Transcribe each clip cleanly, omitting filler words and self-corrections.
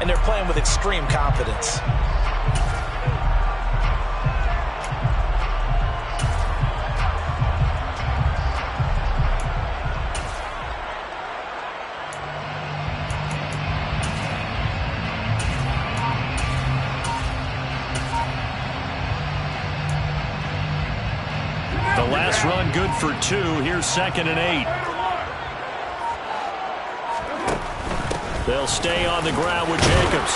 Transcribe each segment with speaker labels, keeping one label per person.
Speaker 1: and they're playing with extreme confidence.
Speaker 2: The last run good for 2. Here's 2nd and 8. They'll stay on the ground with Jacobs.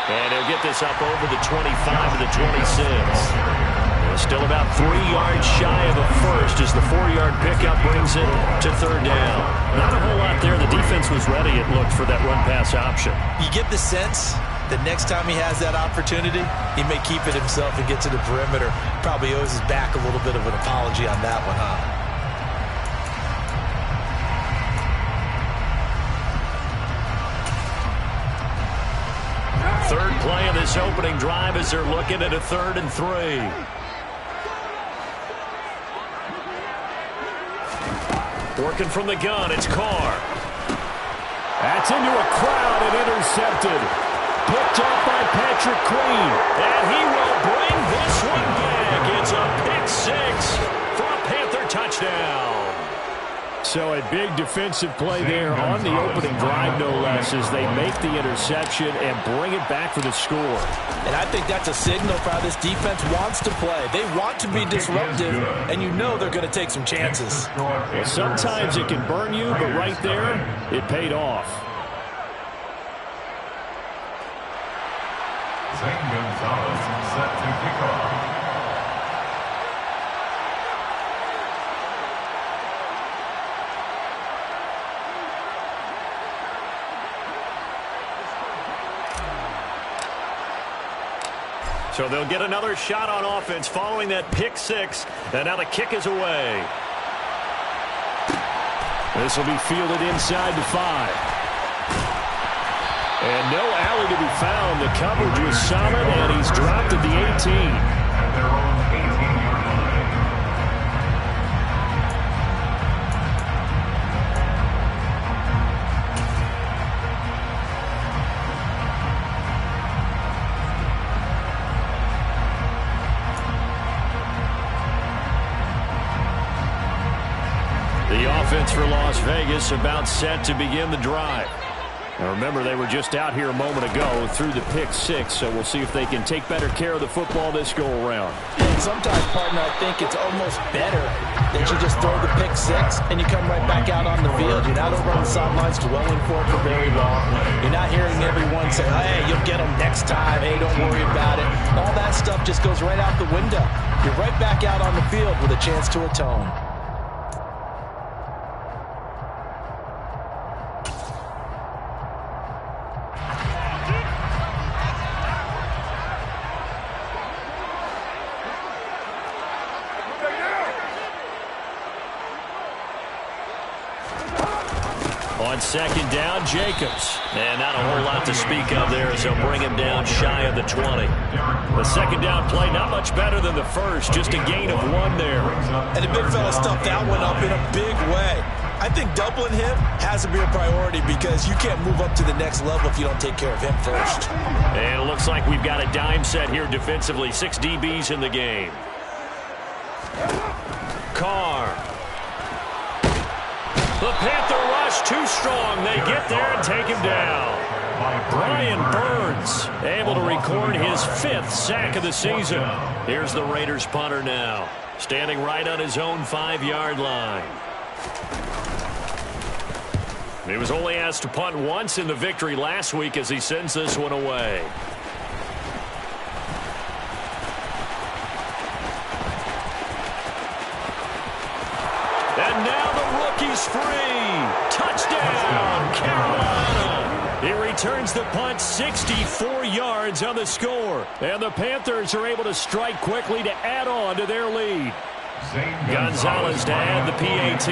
Speaker 2: And he'll get this up over the 25 to the 26. Still about 3 yards shy of a first as the 4-yard pickup brings it to 3rd down. Not a whole lot there. The defense was ready, it looked, for that run-pass option.
Speaker 1: You get the sense that next time he has that opportunity, he may keep it himself and get to the perimeter. Probably owes his back a little bit of an apology on that one, huh?
Speaker 2: Third play of this opening drive as they're looking at a 3rd and 3. Working from the gun, it's Carr. That's into a crowd and intercepted. Picked off by Patrick Queen. And he will bring this one back. It's a pick 6 for a Panther touchdown. So a big defensive play there on the opening drive, no less, as they make the interception and bring it back for the score.
Speaker 1: And I think that's a signal for how this defense wants to play. They want to be disruptive, and you know they're going to take some chances.
Speaker 2: Well, sometimes it can burn you, but right there, it paid off.
Speaker 3: Zane Gonzalez set to kick off.
Speaker 2: So they'll get another shot on offense following that pick 6. And now the kick is away. This will be fielded inside the 5. And no alley to be found. The coverage was solid, and he's dropped at the 18.
Speaker 3: At their own 18-yard line.
Speaker 2: The offense for Las Vegas about set to begin the drive. Now remember, they were just out here a moment ago through the pick 6, so we'll see if they can take better care of the football this go-around.
Speaker 1: And sometimes, partner, I think it's almost better that you just throw the pick 6 and you come right back out on the field. You're not over on the sidelines dwelling for it for very long. You're not hearing everyone say, hey, you'll get them next time. Hey, don't worry about it. All that stuff just goes right out the window. You're right back out on the field with a chance to atone.
Speaker 2: On 2nd down, Jacobs. And not a whole lot to speak of there as they'll bring him down shy of the 20. The 2nd down play, not much better than the first. Just a gain of 1 there.
Speaker 1: And the big fella stuffed that one up in a big way. I think doubling him has to be a priority because you can't move up to the next level if you don't take care of him first.
Speaker 2: And it looks like we've got a dime set here defensively. 6 DBs in the game. Carr. The Panther rush too strong. They get there and take him down. Brian Burns able to record his 5th sack of the season. Here's the Raiders punter now, standing right on his own 5-yard line. He was only asked to punt once in the victory last week as he sends this one away. And now the rookie's free. Touchdown, Carolina. He returns the punt 64 yards on the score. And the Panthers are able to strike quickly to add on to their lead. Gonzalez to add the PAT.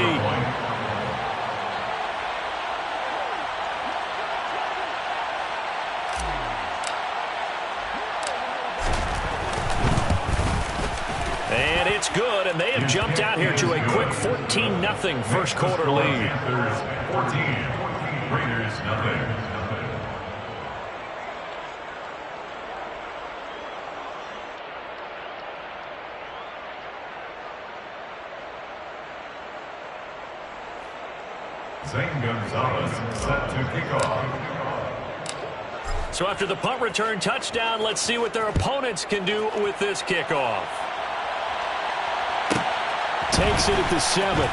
Speaker 2: And it's good, and they have jumped out here to a quick 14-0 first quarter lead.
Speaker 3: 14, Raiders nothing. Zane Gonzalez set to kick off.
Speaker 2: So after the punt return touchdown, let's see what their opponents can do with this kickoff. Takes it at the 7.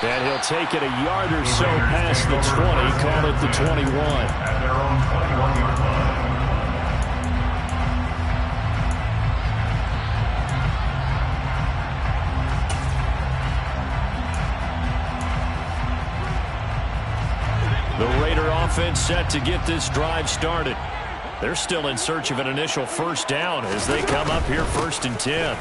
Speaker 2: And he'll take it a yard or so past the 20, call it the 21.
Speaker 3: At their own 21-yard line.
Speaker 2: The Raider offense set to get this drive started. They're still in search of an initial first down as they come up here 1st and 10.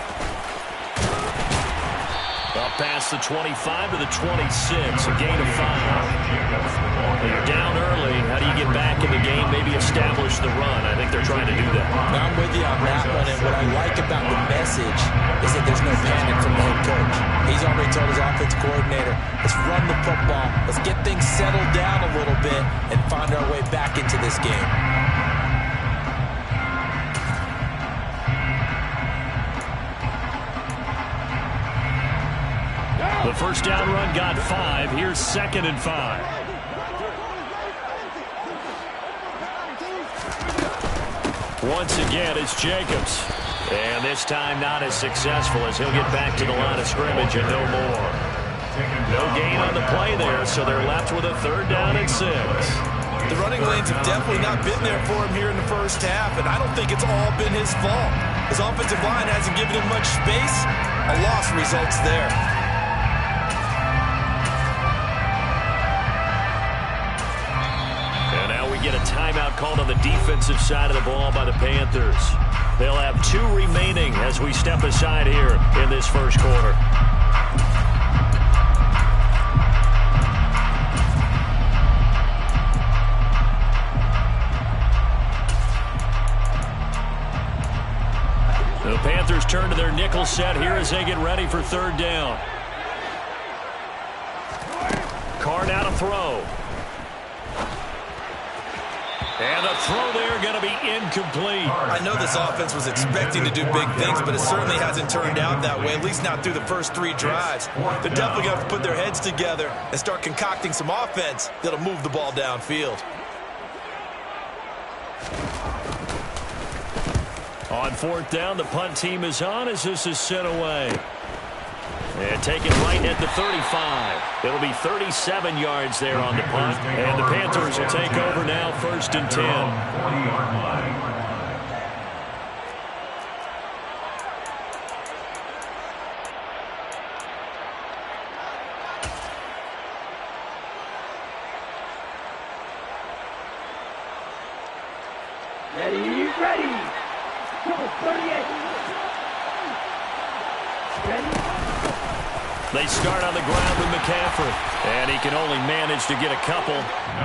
Speaker 2: Up past the 25 to the 26, a gain of 5. You're down early. How do you get back in the game, maybe establish the run? I think they're trying to do that.
Speaker 1: I'm with you on that one, and what I like about the message is that there's no panic from the head coach. He's already told his offensive coordinator, let's run the football, let's get things settled down a little bit, and find our way back into this game.
Speaker 2: The first down run got 5. Here's 2nd and 5. Once again, it's Jacobs. And this time not as successful as he'll get back to the line of scrimmage and no more. No gain on the play there, so they're left with a 3rd down and 6.
Speaker 1: The running lanes have definitely not been there for him here in the first half, and I don't think it's all been his fault. His offensive line hasn't given him much space. A loss results there.
Speaker 2: Get a timeout called on the defensive side of the ball by the Panthers. They'll have 2 remaining as we step aside here in this first quarter. The Panthers turn to their nickel set here as they get ready for 3rd down. Carr now to throw. And the throw there going to be incomplete.
Speaker 1: I know this offense was expecting to do big things, but it certainly hasn't turned out that way, at least not through the first 3 drives. They're definitely going to have to put their heads together and start concocting some offense that'll move the ball downfield.
Speaker 2: On 4th down, the punt team is on as this is sent away. And taken right at the 35. It'll be 37 yards there on the punt. And the Panthers will take over now 1st and 10.
Speaker 3: 40-yard line.
Speaker 4: Ready. Go, 38. Ready.
Speaker 2: They start on the ground with McCaffrey. And he can only manage to get a couple.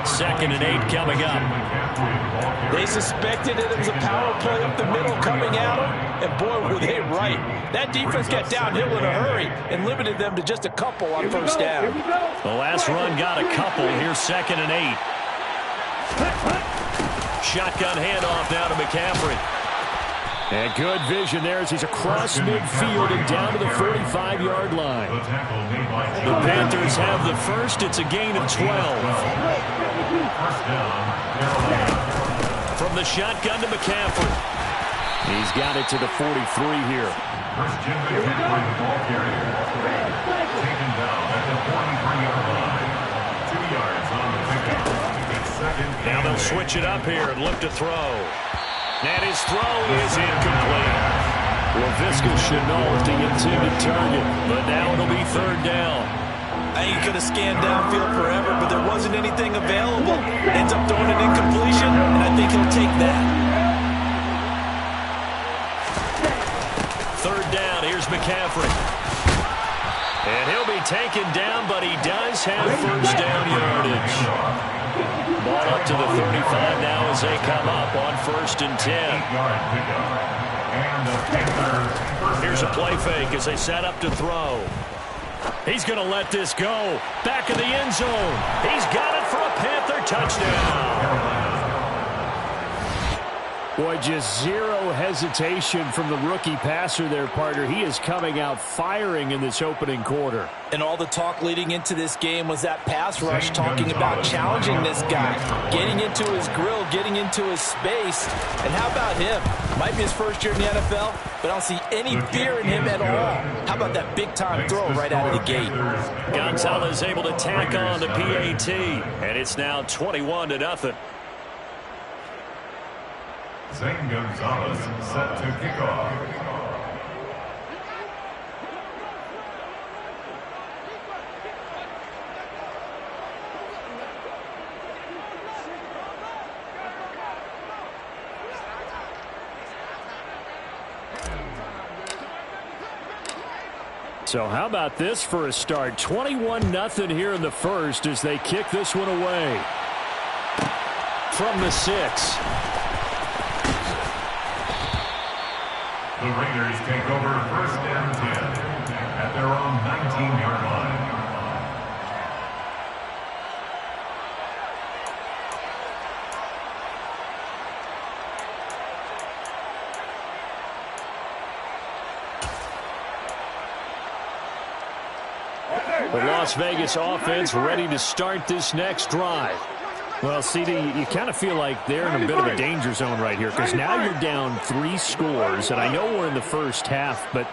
Speaker 2: 2nd and 8 coming up.
Speaker 1: They suspected that it was a power play up the middle coming at them, and boy, were they right. That defense got downhill in a hurry and limited them to just a couple on 1st down.
Speaker 2: The last run got a couple. Here's 2nd and 8. Shotgun handoff now to McCaffrey. And good vision there as he's across midfield and down to the 45-yard line. The Panthers have the first. It's a gain of 12. From the shotgun to McCaffrey. He's got it to the 43 here.
Speaker 3: First Jim McCaffrey, the ball carrier. Taken down at the 43-yard line. 2 yards on the pickup. It's 2nd.
Speaker 2: Now they'll switch it up here and look to throw. And his throw is incomplete. Laviska Shenault, the intended target, but now it'll be 3rd down.
Speaker 1: I think he could have scanned downfield forever, but there wasn't anything available. Ends up throwing an incompletion, and I think he'll take that.
Speaker 2: 3rd down, here's McCaffrey. And he'll be taken down, but he does have 1st down yardage. Ball up to the 35 now as they come up on 1st and 10. Here's a play fake as they set up to throw. He's going to let this go. Back in the end zone. He's got it for a Panther touchdown. Boy, just zero hesitation from the rookie passer there, partner. He is coming out firing in this opening quarter.
Speaker 1: And all the talk leading into this game was that pass rush, talking about challenging this guy, getting into his grill, getting into his space. And how about him? Might be his first year in the NFL, but I don't see any fear in him at all. How about that big-time throw right out of the gate?
Speaker 2: Gonzalez able to tack on the PAT, and it's now 21-0.
Speaker 3: Zane Gonzalez set to kick off.
Speaker 2: So how about this for a start? 21-0 here in the first as they kick this one away. From the 6.
Speaker 3: The Raiders take over 1st and 10 at their own 19-yard line.
Speaker 2: The Las Vegas offense ready to start this next drive. Well, CD, you kind of feel like they're in a bit of a danger zone right here because now you're down 3 scores, and I know we're in the first half, but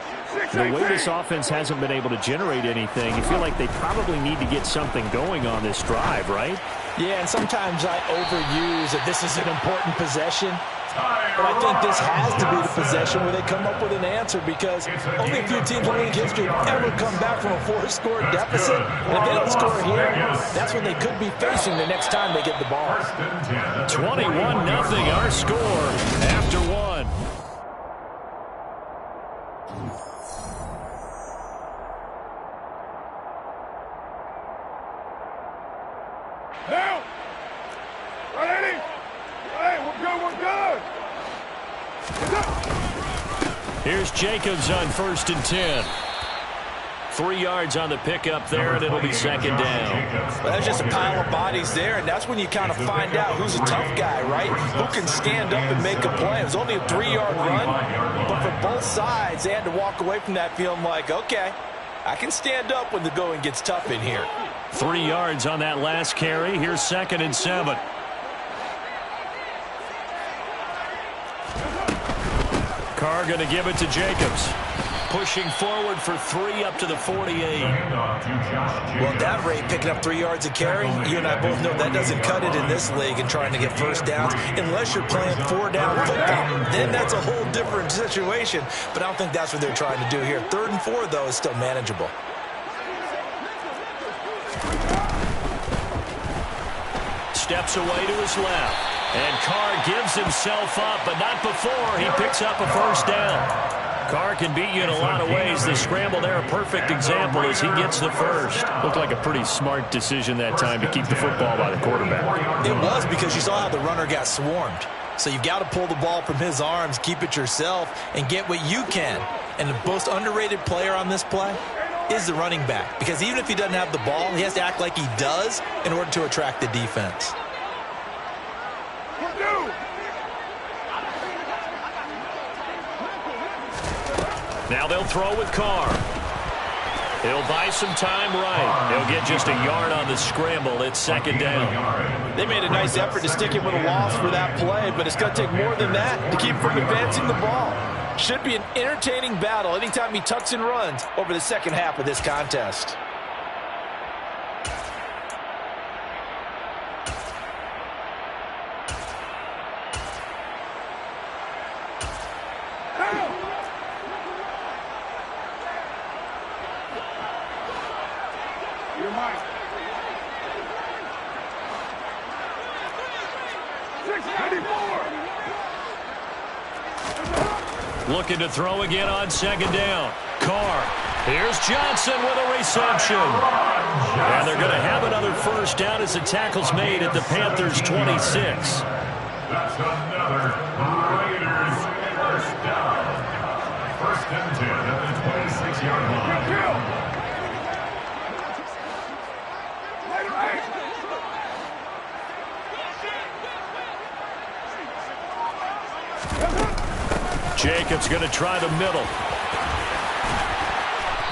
Speaker 2: the way this offense hasn't been able to generate anything, you feel like they probably need to get something going on this drive, right?
Speaker 1: Yeah, and sometimes I overuse that this is an important possession. But I think this has to be the possession where they come up with an answer because only a few teams in league history have ever come back from a 4-score deficit. And if they don't score here, that's what they could be facing the next time they get the ball.
Speaker 2: 21-0 our score after 1.
Speaker 5: Now! Ready? Hey, we're good!
Speaker 2: Here's Jacobs on 1st and 10. 3 yards on the pickup there, and it'll be 2nd down.
Speaker 1: Well, that's just a pile of bodies there, and that's when you kind of find out who's a tough guy, right? Who can stand up and make a play. It was only a 3-yard run, but for both sides, they had to walk away from that feeling like, okay, I can stand up when the going gets tough in here.
Speaker 2: 3 yards on that last carry. Here's 2nd and 7. Carr going to give it to Jacobs. Pushing forward for 3 up to the 48.
Speaker 1: Well, at that rate, picking up 3 yards a carry, you and I both know that doesn't cut it in this league and trying to get first downs unless you're playing 4-down football. Then that's a whole different situation, but I don't think that's what they're trying to do here. 3rd and 4, though, is still manageable.
Speaker 2: Steps away to his left. And Carr gives himself up, but not before he picks up a first down. Carr can beat you in a lot of ways. The scramble there, a perfect example as he gets the first. Looked like a pretty smart decision that time to keep the football by the quarterback.
Speaker 1: It was because you saw how the runner got swarmed. So you've got to pull the ball from his arms, keep it yourself, and get what you can. And the most underrated player on this play is the running back. Because even if he doesn't have the ball, he has to act like he does in order to attract the defense.
Speaker 2: Now they'll throw with Carr. He'll buy some time right. He'll get just a yard on the scramble. It's 2nd down.
Speaker 1: They made a nice effort to stick him with a loss for that play, but it's going to take more than that to keep from advancing the ball. Should be an entertaining battle anytime he tucks and runs over the second half of this contest.
Speaker 2: Looking to throw again on 2nd down. Carr. Here's Johnson with a reception. And they're going to have another first down as the tackle's made at the Panthers' 26.
Speaker 3: That's another Raiders first down. 1st and 10 at the 26-yard line.
Speaker 2: Jacobs going to try the middle.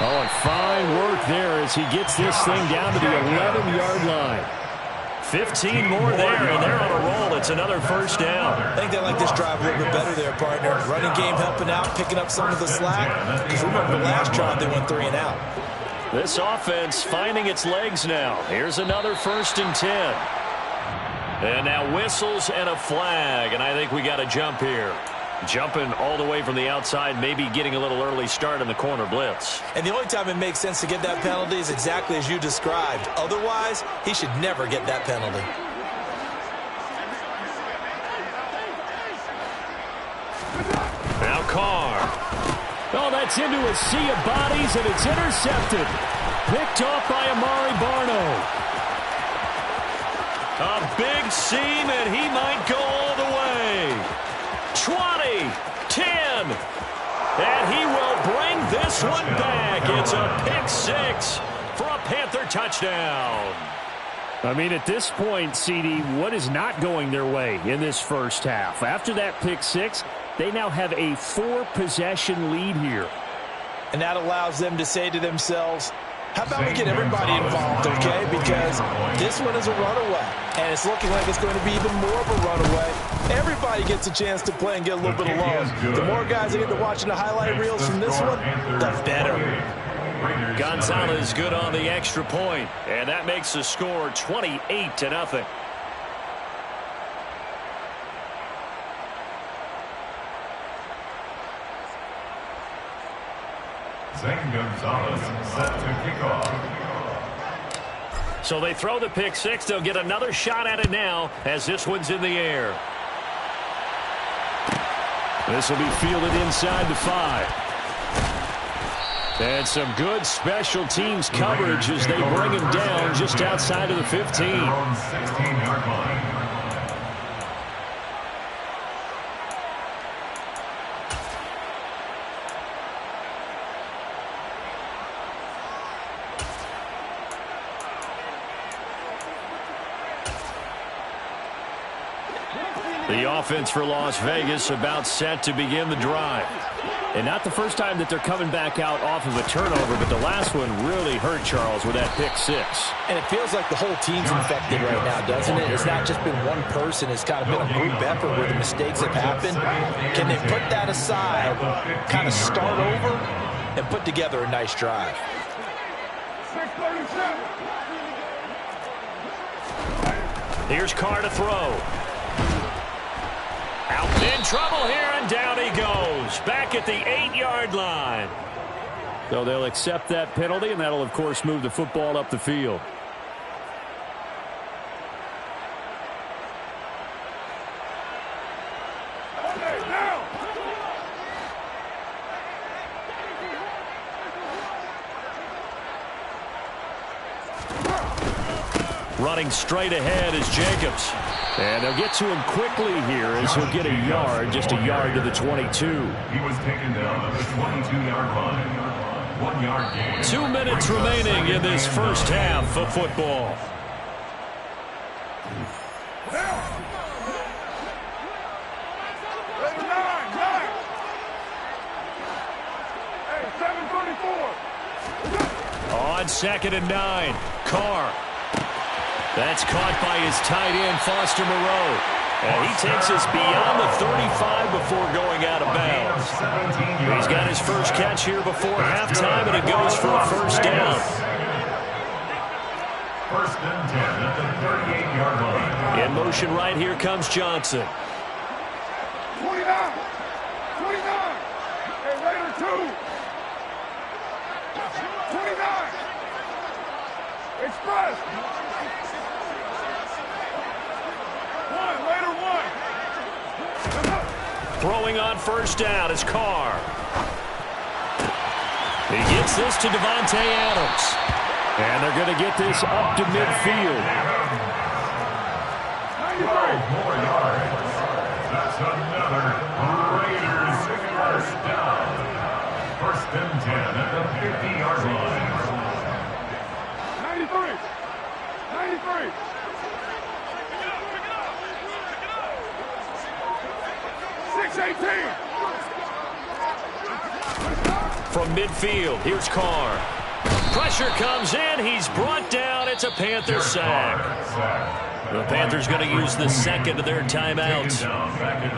Speaker 2: Oh, and fine work there as he gets this thing down to the 11-yard line. 15 more there, and they're on a roll. It's another first down.
Speaker 1: I think they like this drive a little bit better there, partner. Running game helping out, picking up some of the slack. Because remember, the last drive they went 3 and out.
Speaker 2: This offense finding its legs now. Here's another 1st and 10. And now whistles and a flag, and I think we got a jump here. Jumping all the way from the outside, maybe getting a little early start in the corner blitz.
Speaker 1: And the only time it makes sense to get that penalty is exactly as you described. Otherwise, he should never get that penalty.
Speaker 2: Now Carr. Oh, that's into a sea of bodies, and it's intercepted. Picked off by Amari Barno. A big seam, and he might go all the way. 20, 10, and he will bring this one back. It's a pick 6 for a Panther touchdown. I mean, at this point, CD, what is not going their way in this first half? After that pick 6, they now have a 4-possession lead here.
Speaker 1: And that allows them to say to themselves, how about we get everybody involved, okay? Because this one is a runaway, and it's looking like it's going to be even more of a runaway. Everybody gets a chance to play and get a little bit of love. The more guys that get to watching the highlight reels from this one, the better.
Speaker 2: Gonzalez good on the extra point, and that makes the score 28-0.
Speaker 3: Zane Gonzalez set to kick off.
Speaker 2: So they throw the pick 6. They'll get another shot at it now as this one's in the air. This will be fielded inside the 5. And some good special teams coverage as they bring him down just outside of the 15.
Speaker 3: 16-yard line.
Speaker 2: The offense for Las Vegas about set to begin the drive. And not the first time that they're coming back out off of a turnover, but the last one really hurt Charles with that pick 6.
Speaker 1: And it feels like the whole team's infected right now, doesn't it? It's not just been one person. It's kind of been a group effort where the mistakes have happened. Can they put that aside, kind of start over, and put together a nice drive?
Speaker 5: 637.
Speaker 2: Here's Carr to throw. Out in trouble here, and down he goes. Back at the 8-yard line. So they'll accept that penalty, and that'll, of course, move the football up the field. Running straight ahead is Jacobs. And they'll get to him quickly here as he'll get a yard, just a yard to the 22.
Speaker 3: He was taken down at the 22-yard line. 1-yard gain.
Speaker 2: 2 minutes remaining in this first half of football. On 2nd and 9, Carr. That's caught by his tight end, Foster Moreau. And he takes us beyond the 35 before going out of bounds. He's got his first catch here before halftime, and it goes for a first down.
Speaker 3: 1st and 10 at the 38-yard line.
Speaker 2: In motion right here comes Johnson.
Speaker 5: 29. Hey, Raider 2. 29. Express.
Speaker 2: Throwing on first down is Carr. He gets this to Devontae Adams. And they're going to get this up to midfield.
Speaker 3: 12 more yards. That's another Raiders first down. 1st and 10 at the 50-yard line.
Speaker 5: 93. 6. 6-18.
Speaker 2: From midfield, here's Carr. Pressure comes in. He's brought down. It's a Panther sack. The Panthers going to use the second of their timeout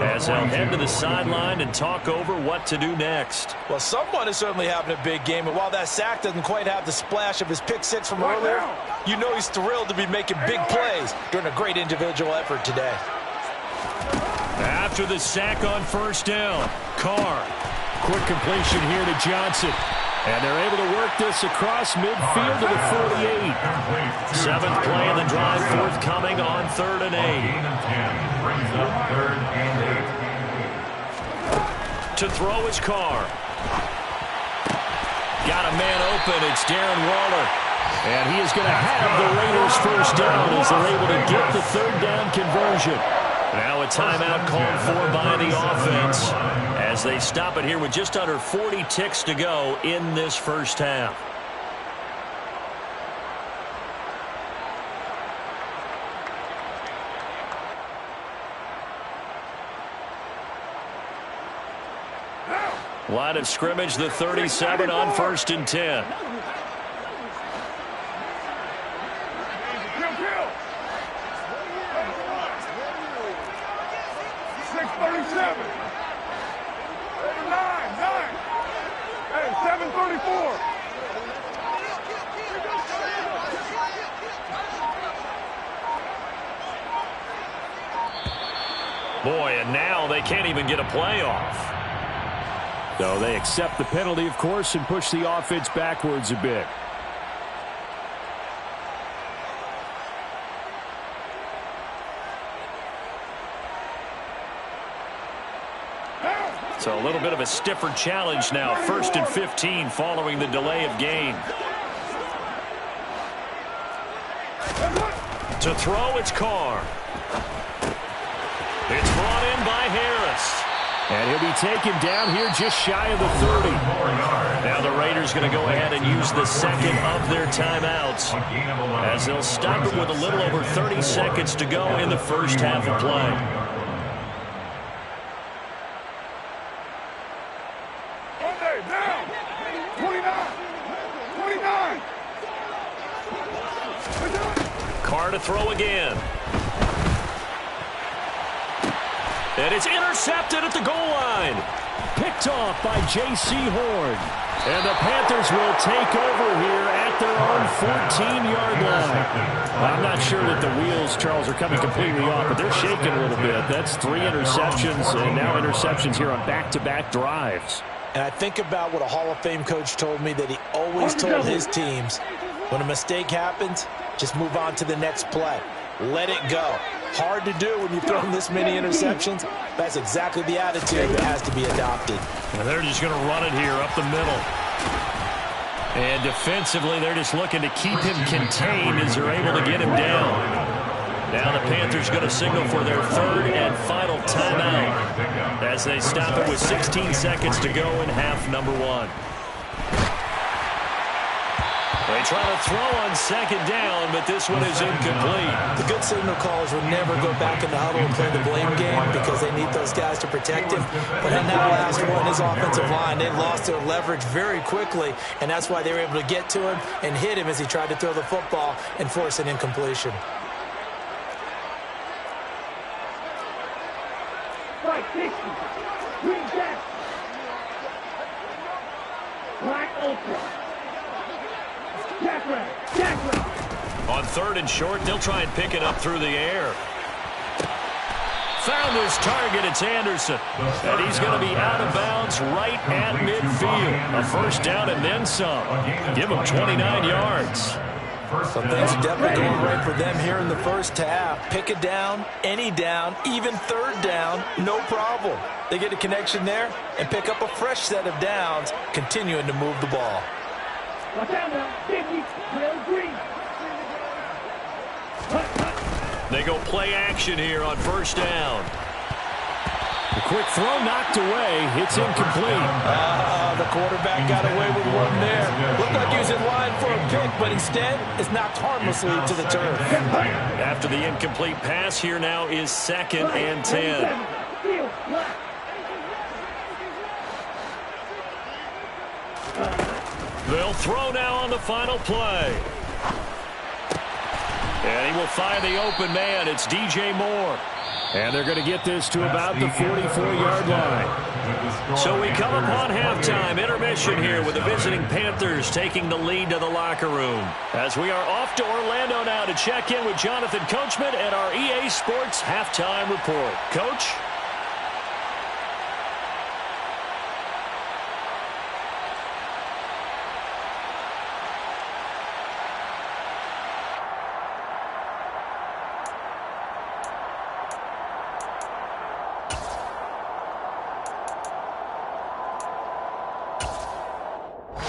Speaker 2: as they'll head to the sideline and talk over what to do next.
Speaker 1: Well, someone is certainly having a big game, and while that sack doesn't quite have the splash of his pick six from earlier, you know he's thrilled to be making big plays during a great individual effort today.
Speaker 2: After the sack on first down, Carr. Quick completion here to Johnson. And they're able to work this across midfield to the 48. Seventh play of the drive forthcoming on 3rd and 8.
Speaker 3: Brings up 3rd and 8.
Speaker 2: To throw is Carr. Got a man open. It's Darren Waller. And he is going to have the Raiders first down as they're able to get the 3rd down conversion. Now a timeout called for by the offense as they stop it here with just under 40 ticks to go in this first half. Line of scrimmage, the 37 on 1st and 10. Boy, and now they can't even get a playoff. So they accept the penalty, of course, and push the offense backwards a bit. So a little bit of a stiffer challenge now. 1st and 15 following the delay of game. To throw, it's Carr. It's brought in by Harris. And he'll be taken down here just shy of the 30. Now the Raiders going to go ahead and use the second of their timeouts as they'll stop it with a little over 30 seconds to go in the first half of play.
Speaker 5: Down. 29.
Speaker 2: Carr to throw again. And it's intercepted at the goal line. Picked off by J.C. Horn. And the Panthers will take over here at their own 14-yard line. I'm not sure that the wheels, Charles, are coming completely off, but they're shaking a little bit. That's 3 interceptions, and now interceptions here on back-to-back drives.
Speaker 1: And I think about what a Hall of Fame coach told me that he always told his teams, when a mistake happens, just move on to the next play. Let it go. Hard to do when you've thrown this many interceptions. That's exactly the attitude that has to be adopted.
Speaker 2: And they're just going to run it here up the middle. And defensively, they're just looking to keep him contained as they're able to get him down. Now the Panthers going to signal for their 3rd and final timeout as they stop it with 16 seconds to go in half number 1. They try to throw on 2nd down, but this one is incomplete.
Speaker 1: The good signal callers will never go back in the huddle and play the blame game because they need those guys to protect him. But in that last one, his offensive line, they lost their leverage very quickly, and that's why they were able to get to him and hit him as he tried to throw the football and force an incompletion.
Speaker 4: Right 60. Green jack. Black ultra.
Speaker 2: On 3rd and short, they'll try and pick it up through the air. Found his target, it's Anderson. And he's going to be out of bounds right at midfield. A first down and then some. Give him 29 yards.
Speaker 1: So things are definitely going right for them here in the first half. Pick it down, any down, even 3rd down, no problem. They get a connection there and pick up a fresh set of downs, continuing to move the ball.
Speaker 4: Watch out now, 50, trail green.
Speaker 2: They go play action here on 1st down. The quick throw knocked away. It's incomplete.
Speaker 1: The quarterback got away with one there. Looked like he was in line for a pick, but instead it's knocked harmlessly to the turf.
Speaker 2: After the incomplete pass, here now is 2nd and 10. throw now on the final play. And he will find the open man. It's DJ Moore. And they're going to get this to about the 44-yard line. So we come upon halftime intermission here with the visiting Panthers taking the lead to the locker room. As we are off to Orlando now to check in with Jonathan Coachman and our EA Sports halftime report. Coach?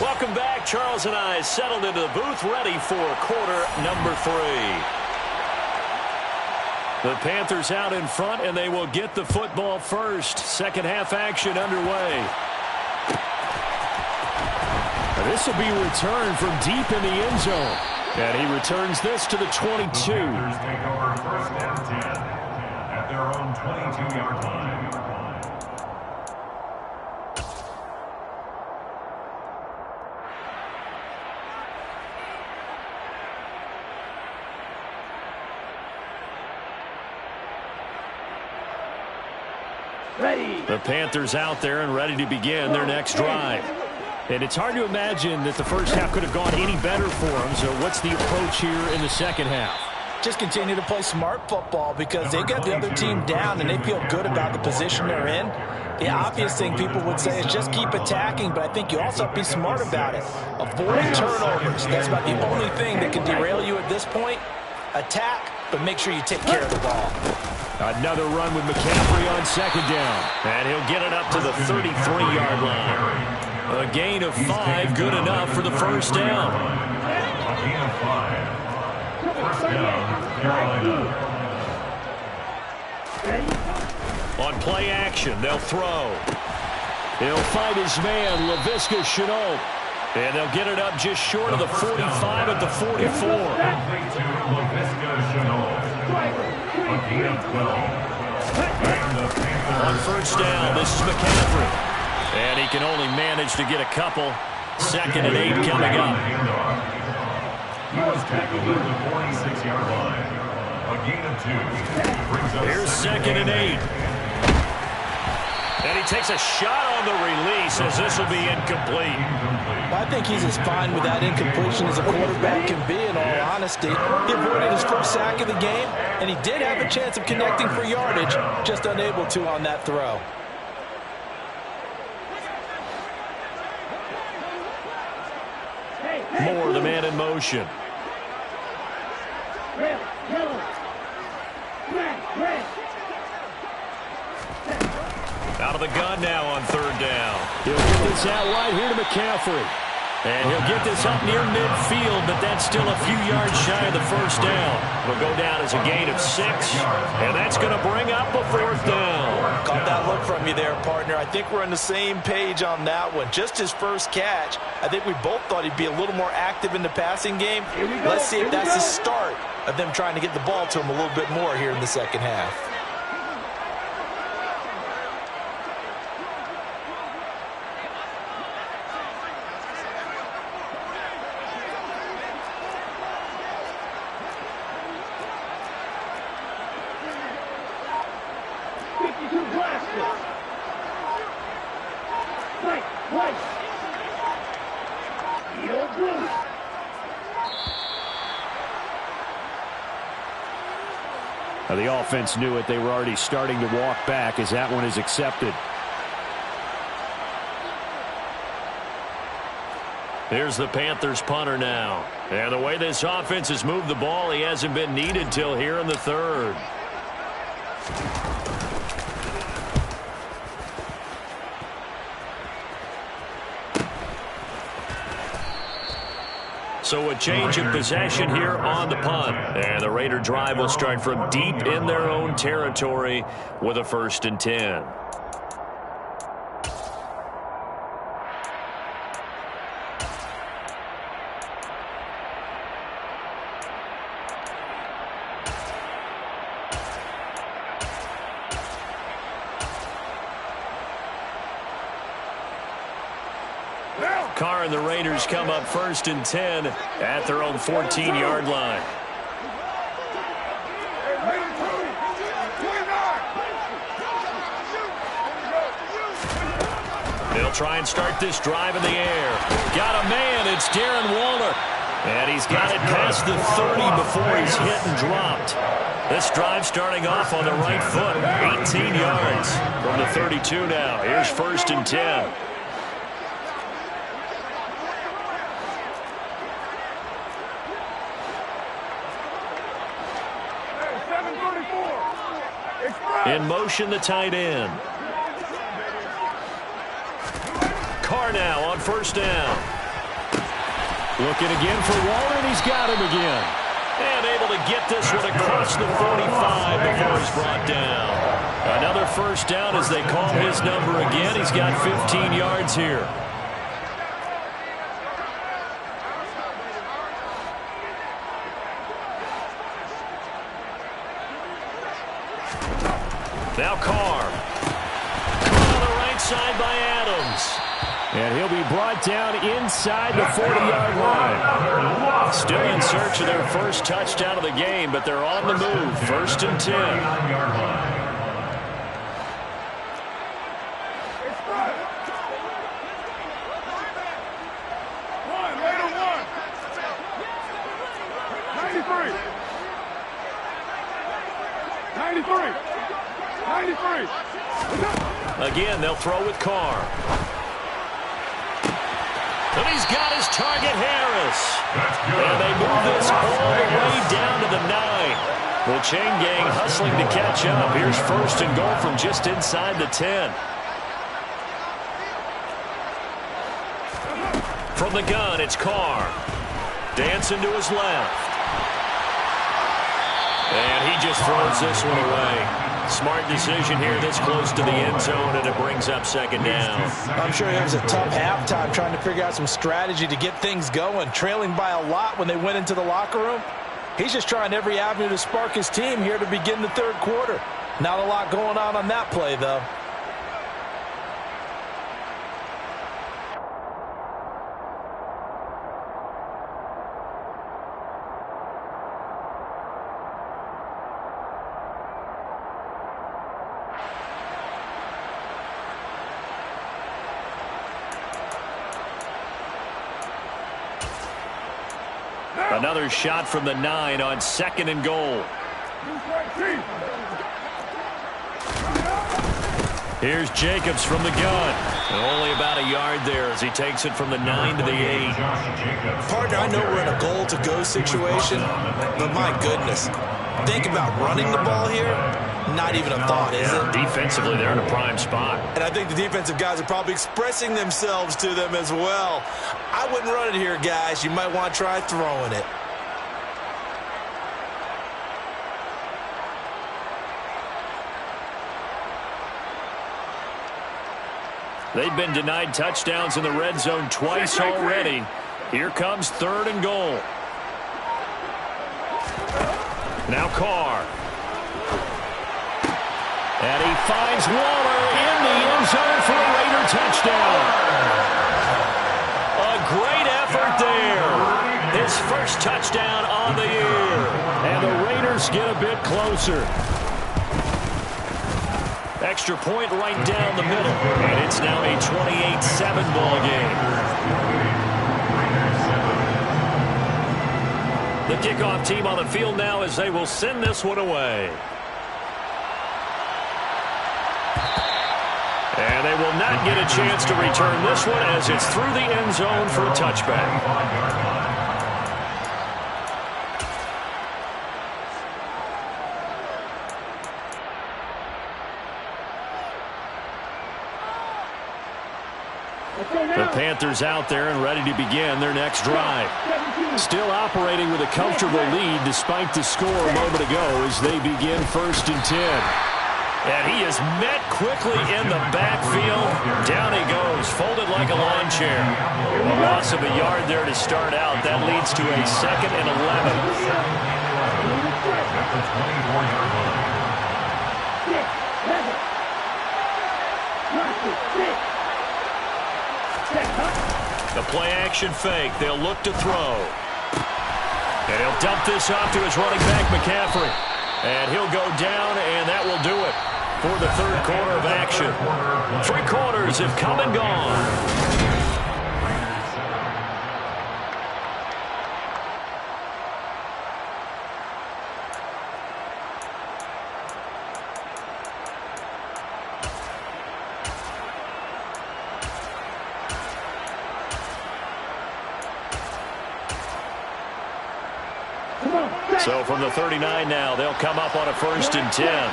Speaker 2: Welcome back. Charles and I settled into the booth, ready for quarter number 3. The Panthers out in front, and they will get the football first. Second half action underway. This will be returned from deep in the end zone. And he returns this to the 22.
Speaker 3: The Panthers take over first and 10 at their own 22-yard line.
Speaker 4: Ready.
Speaker 2: The Panthers out there and ready to begin their next drive. And it's hard to imagine that the first half could have gone any better for them. So what's the approach here in the second half?
Speaker 1: Just continue to play smart football because they got the other team down and they feel good about the position they're in. The obvious thing people would say is just keep attacking, but I think you also have to be smart about it. Avoid turnovers. That's about the only thing that can derail you at this point. Attack, but make sure you take care of the ball.
Speaker 2: Another run with McCaffrey on second down. And he'll get it up to the 33-yard line. A gain of 5, good enough for the first down.
Speaker 3: A gain of 5. First down, Carolina.
Speaker 2: On play action, they'll throw. He'll find his man, Laviska Shenault. And they'll get it up just short of the 45 at the 44.
Speaker 3: Complete to Laviska Shenault. A gain of 12.
Speaker 2: On first down, this is McCaffrey. And he can only manage to get a couple. Second and 8 coming up.
Speaker 3: He was tackled at the 46-yard line. A gain of 2. Brings up
Speaker 2: Here's second and 8. And he takes a shot on the release as this will be incomplete.
Speaker 1: I think he's as fine with that incompletion as a quarterback can be, in all honesty. He avoided his first sack of the game, and he did have a chance of connecting for yardage, just unable to on that throw.
Speaker 2: Moore, the man in motion. Out of the gun now on third down. He'll get this out wide here to McCaffrey. And he'll get this up near midfield, but that's still a few yards shy of the first down. It'll go down as a gain of 6, and that's going to bring up a fourth down.
Speaker 1: Caught that look from you there, partner. I think we're on the same page on that one. Just his first catch, I think we both thought he'd be a little more active in the passing game. Let's see if that's the start of them trying to get the ball to him a little bit more here in the second half.
Speaker 2: The offense knew it. They were already starting to walk back as that one is accepted. Here's the Panthers punter now. And the way this offense has moved the ball, he hasn't been needed till here in the third. So a change of possession here on the punt. And the Raider drive will start from deep in their own territory with a 1st and 10. Carr and the Raiders come up 1st and 10 at their own 14-yard line. They'll try and start this drive in the air. Got a man. It's Darren Waller. And he's got it past the 30 before he's hit and dropped. This drive starting off on the right foot. 18 yards from the 32 now. Here's 1st and 10. In motion, the tight end. Carr now on 1st down. Looking again for Waller, and he's got him again. And able to get this one across the 45 before he's brought down. Another 1st down as they call his number again. He's got 15 yards here. Now Carr. Caught on the right side by Adams. And he'll be brought down inside the 40-yard line. Still in search of their first touchdown of the game, but they're on the move. 1st and 10. Again, they'll throw with Carr. And he's got his target, Harris. And they move this all the way down to the 9. The chain gang hustling to catch up. Here's 1st and goal from just inside the 10. From the gun, it's Carr. Dancing to his left. And he just throws this one away. Smart decision here this close to the end zone, and it brings up 2nd down.
Speaker 1: I'm sure it was a tough halftime trying to figure out some strategy to get things going, trailing by a lot when they went into the locker room. He's just trying every avenue to spark his team here to begin the 3rd quarter. Not a lot going on that play, though.
Speaker 2: Another shot from the 9 on 2nd and goal. Here's Jacobs from the gun. And only about a yard there as he takes it from the 9 to the 8.
Speaker 1: Partner, I know we're in a goal-to-go situation, but my goodness, think about running the ball here. Not even a thought, is it?
Speaker 2: Defensively, they're in a prime spot.
Speaker 1: And I think the defensive guys are probably expressing themselves to them as well. I wouldn't run it here, guys. You might want to try throwing it.
Speaker 2: They've been denied touchdowns in the red zone twice already. Here comes 3rd and goal. Now Carr. And he finds Waller in the end zone for a Raider touchdown. A great effort there. His first touchdown on the year. And the Raiders get a bit closer. Extra point right down the middle. And it's now a 28-7 ball game. The kickoff team on the field now as they will send this one away. And they will not get a chance to return this one as it's through the end zone for a touchback. The Panthers out there and ready to begin their next drive. Still operating with a comfortable lead despite the score a moment ago as they begin 1st and 10. And he is met quickly in the backfield. Down he goes, folded like a lawn chair. A loss of a yard there to start out. That leads to a 2nd and 11. The play-action fake. They'll look to throw. And he'll dump this off to his running back, McCaffrey. And he'll go down, and that will do it for the third quarter of action. 3 quarters have come and gone. So from the 39 now, they'll come up on a 1st and 10.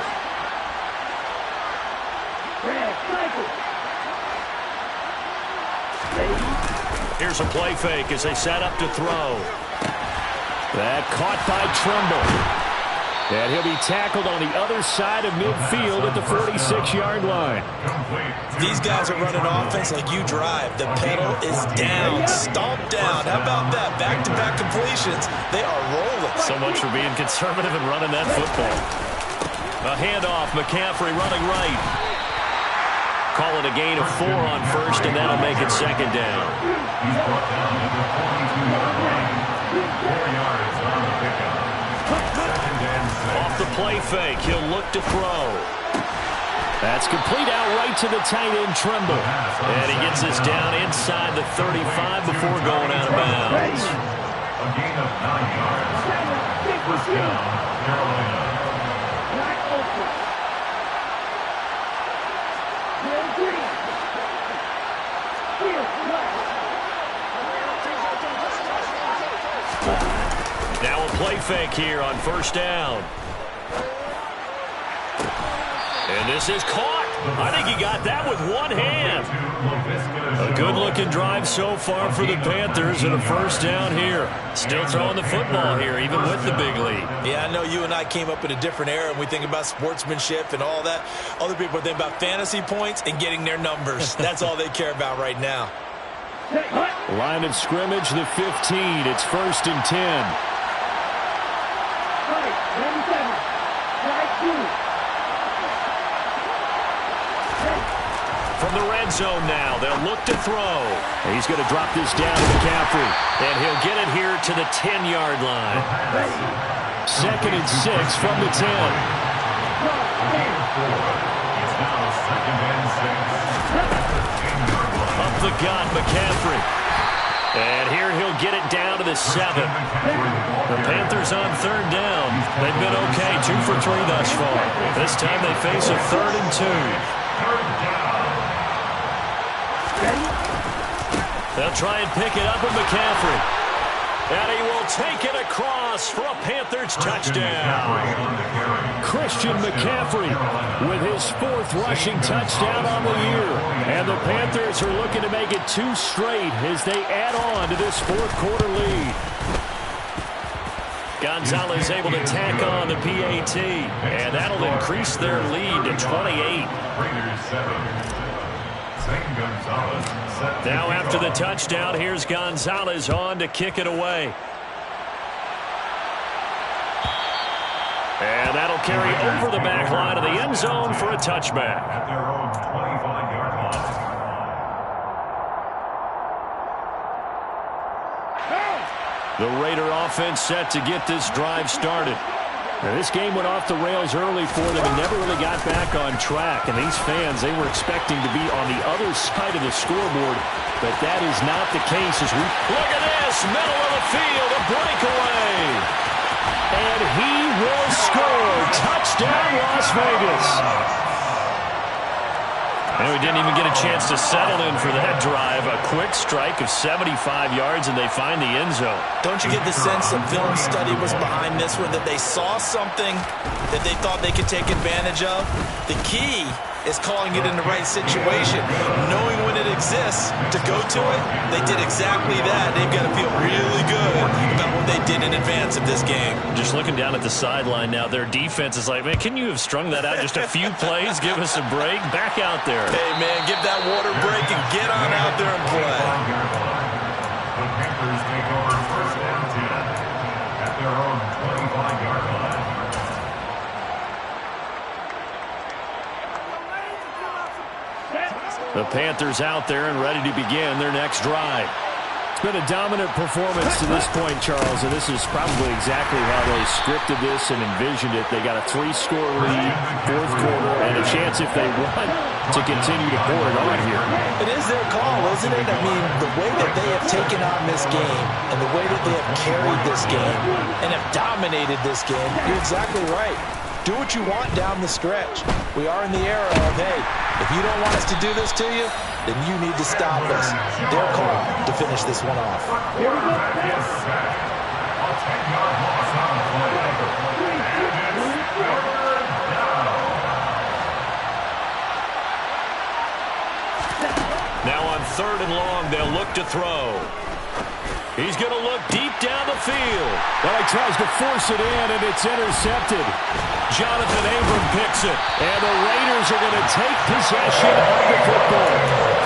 Speaker 2: Here's a play fake as they set up to throw. That caught by Tremble. And he'll be tackled on the other side of midfield at the 46-yard line.
Speaker 1: These guys are running offense like you drive. The pedal is down, stomp down. How about that? Back-to-back completions. They are rolling.
Speaker 2: So much for being conservative and running that football. A handoff, McCaffrey running right. Call it a gain of 4 on 1st, and that'll make it 2nd down.
Speaker 3: He's brought down at the 42-yard line. 4 yards on the pickup.
Speaker 2: Off the play fake, he'll look to throw. That's complete out right to the tight end, Tremble. And he gets this down inside the 35 before going out of bounds.
Speaker 3: A gain of 9 yards. First down, Carolina.
Speaker 2: Now a play fake here on 1st down. And this is caught. I think he got that with one hand. A good-looking drive so far for the Panthers and a 1st down here. Still throwing the football here, even with the big lead.
Speaker 1: Yeah, I know you and I came up in a different era, and we think about sportsmanship and all that. Other people think about fantasy points and getting their numbers. That's all they care about right now.
Speaker 2: Line of scrimmage, the 15. It's 1st and 10. From the red zone now, they'll look to throw. He's going to drop this down to McCaffrey, and he'll get it here to the 10-yard line. 2nd and 6 from the 10. Up the gut, McCaffrey. And here he'll get it down to the 7. The Panthers on 3rd down. They've been okay, 2 for 3 thus far. This time they face a 3rd and 2. They'll try and pick it up with McCaffrey. And he will take it across for a Panthers touchdown. Christian McCaffrey with his 4th rushing touchdown on the year. And the Panthers are looking to make it 2 straight as they add on to this 4th quarter lead. Gonzalez able to tack on the PAT. And that'll increase their lead to 28. Now after the touchdown, here's Gonzalez on to kick it away. And that'll carry over the back line of the end zone for a touchback.
Speaker 3: At their own 25-yard line.
Speaker 2: The Raider offense set to get this drive started. Now, this game went off the rails early for them and never really got back on track. And these fans, they were expecting to be on the other side of the scoreboard. But that is not the case as we... Look at this! Middle of the field, a breakaway! And he will score! Touchdown, Las Vegas! And we didn't even get a chance to settle in for that drive. A quick strike of 75 yards, and they find the end zone.
Speaker 1: Don't you get the sense that film study was behind this one, that they saw something that they thought they could take advantage of? The key is calling it in the right situation, knowing when it exists to go to it. They did exactly that. They've got to feel really good about what they did in advance of this game.
Speaker 2: Just looking down at the sideline now, their defense is like, man, can you have strung that out just a few plays? Give us a break. Back out there.
Speaker 1: Hey, man, give that water break and get on out there and play.
Speaker 3: The Panthers take over 1st and 10 at their own 25-yard line.
Speaker 2: The Panthers out there and ready to begin their next drive. It's been a dominant performance to this point, Charles, and this is probably exactly how they scripted this and envisioned it. They got a 3-score lead, fourth quarter, and a chance if they want to continue to pour it on here.
Speaker 1: It is their call, isn't it? I mean, the way that they have taken on this game and the way that they have carried this game and have dominated this game, you're exactly right. Do what you want down the stretch. We are in the era of, hey, if you don't want us to do this to you, then you need to stop us. Their call to finish this one off.
Speaker 2: Now on 3rd and long, they'll look to throw. He's going to look deep down the field. Well, he tries to force it in, and it's intercepted. Jonathan Abram picks it, and the Raiders are going to take possession of the football.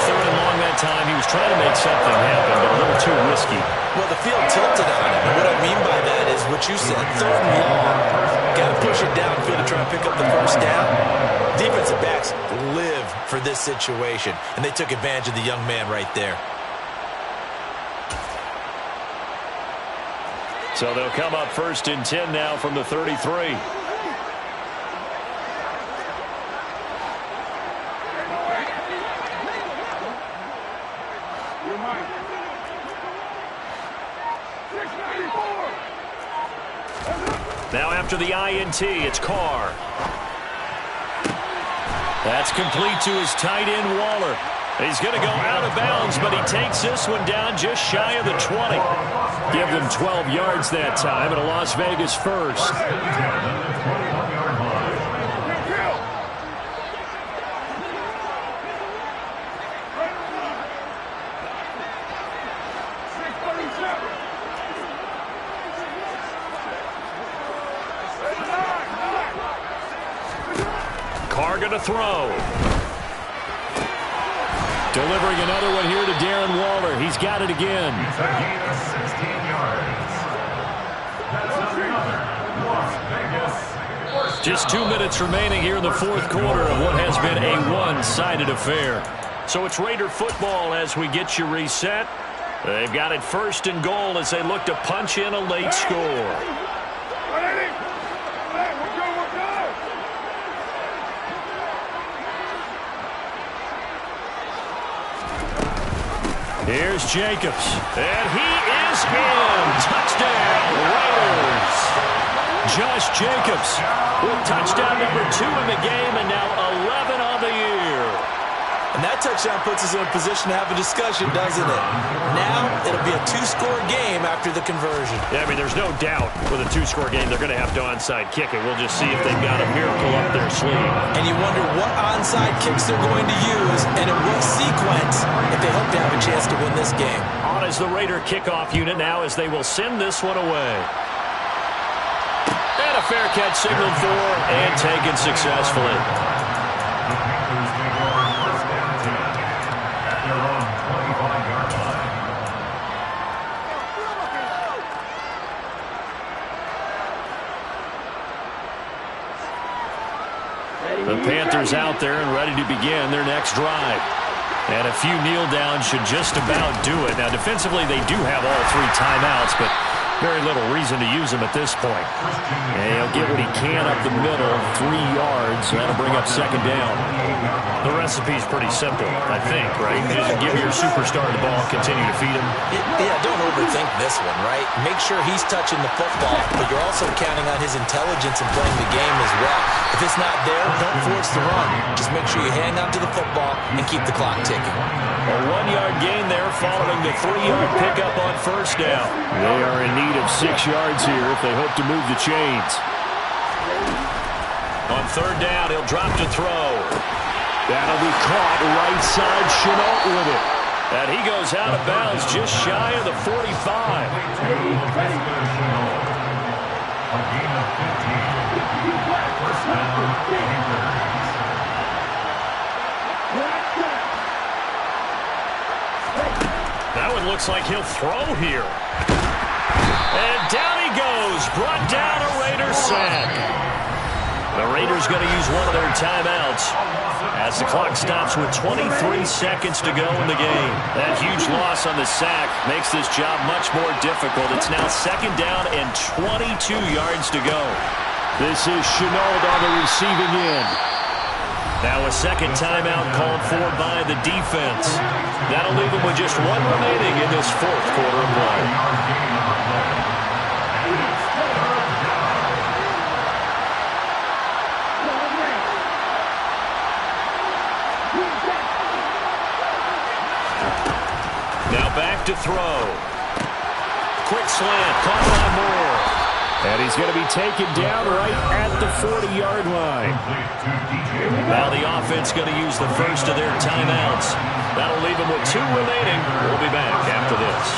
Speaker 2: 3rd and long that time. He was trying to make something happen, but a little too risky.
Speaker 1: Well, the field tilted on him, and what I mean by that is what you said, 3rd and long. Got to push it downfield to try and pick up the first down. Defensive backs live for this situation, and they took advantage of the young man right there.
Speaker 2: So they'll come up 1st and 10 now from the 33. Now after the INT, it's Carr. That's complete to his tight end, Waller. He's going to go out of bounds, but he takes this one down just shy of the 20. Give them 12 yards that time, and a Las Vegas first. Carr going to throw. Delivering another one here to Darren Waller. He's got it again.
Speaker 3: It's a gain of 16 yards. That's another Las Vegas.
Speaker 2: Just 2 minutes remaining here in the fourth quarter of what has been a one-sided affair. So it's Raider football as we get you reset. They've got it 1st and goal as they look to punch in a late score. Here's Jacobs, and he is in. Touchdown, Raiders. Josh Jacobs with touchdown number 2 in the game, and now 11 on the year.
Speaker 1: And that touchdown puts us in a position to have a discussion, doesn't it? Now it'll be a 2-score game after the conversion.
Speaker 2: Yeah, I mean, there's no doubt with a 2-score game they're going to have to onside kick it. We'll just see if they've got a miracle up their sleeve.
Speaker 1: And you wonder what onside kicks they're going to use and in what sequence if they hope to have a chance to win this game.
Speaker 2: On is the Raider kickoff unit now as they will send this one away. And a fair catch signaled for and taken successfully. The Panthers out there and ready to begin their next drive. And a few kneel downs should just about do it. Now, defensively, they do have all 3 timeouts, but very little reason to use them at this point. And he'll get what he can up the middle, 3 yards. That'll bring up 2nd down. The recipe's pretty simple, I think, right? Just give your superstar the ball, continue to feed him.
Speaker 1: Yeah, don't overthink this one, right? Make sure he's touching the football, but you're also counting on his intelligence in playing the game as well. If it's not there, don't force the run. Just make sure you hang on to the football and keep the clock ticking.
Speaker 2: A 1-yard gain there following the 3-yard pickup on 1st down. They are in need of 6 yards here if they hope to move the chains. On 3rd down, he'll drop to throw. That'll be caught right side Chenault with it. And he goes out of bounds just shy of the 45. That one looks like he'll throw here. And down he goes. Brought down a Raider sack. The Raiders going to use one of their timeouts. As the clock stops with 23 seconds to go in the game. That huge loss on the sack makes this job much more difficult. It's now 2nd down and 22 yards to go.
Speaker 6: This is Chenault on the receiving end.
Speaker 2: Now a second timeout called for by the defense. That'll leave them with just 1 remaining in this 4th quarter of play. Now back to throw. Quick slant, caught by Moore.
Speaker 6: And he's going to be taken down right at the 40-yard line.
Speaker 2: Now the offense going to use the first of their timeouts. That'll leave them with 2 remaining. We'll be back after this.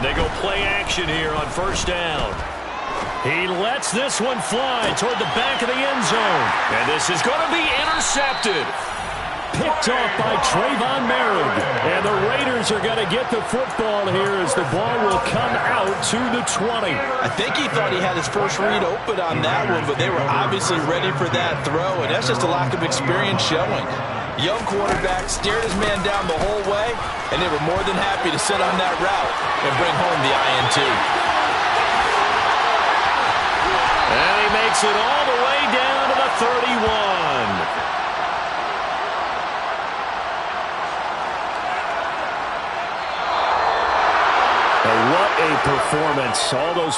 Speaker 2: They go play action here on 1st down. He lets this one fly toward the back of the end zone. And this is going to be intercepted.
Speaker 6: Picked off by Trayvon Merritt. And the Raiders are going to get the football here as the ball will come out to the 20.
Speaker 1: I think he thought he had his first read open on that one, but they were obviously ready for that throw, and that's just a lack of experience showing. Young quarterback stared his man down the whole way, and they were more than happy to sit on that route and bring home the INT.
Speaker 2: And he makes it all the way down to the 31.
Speaker 6: And what a performance. All those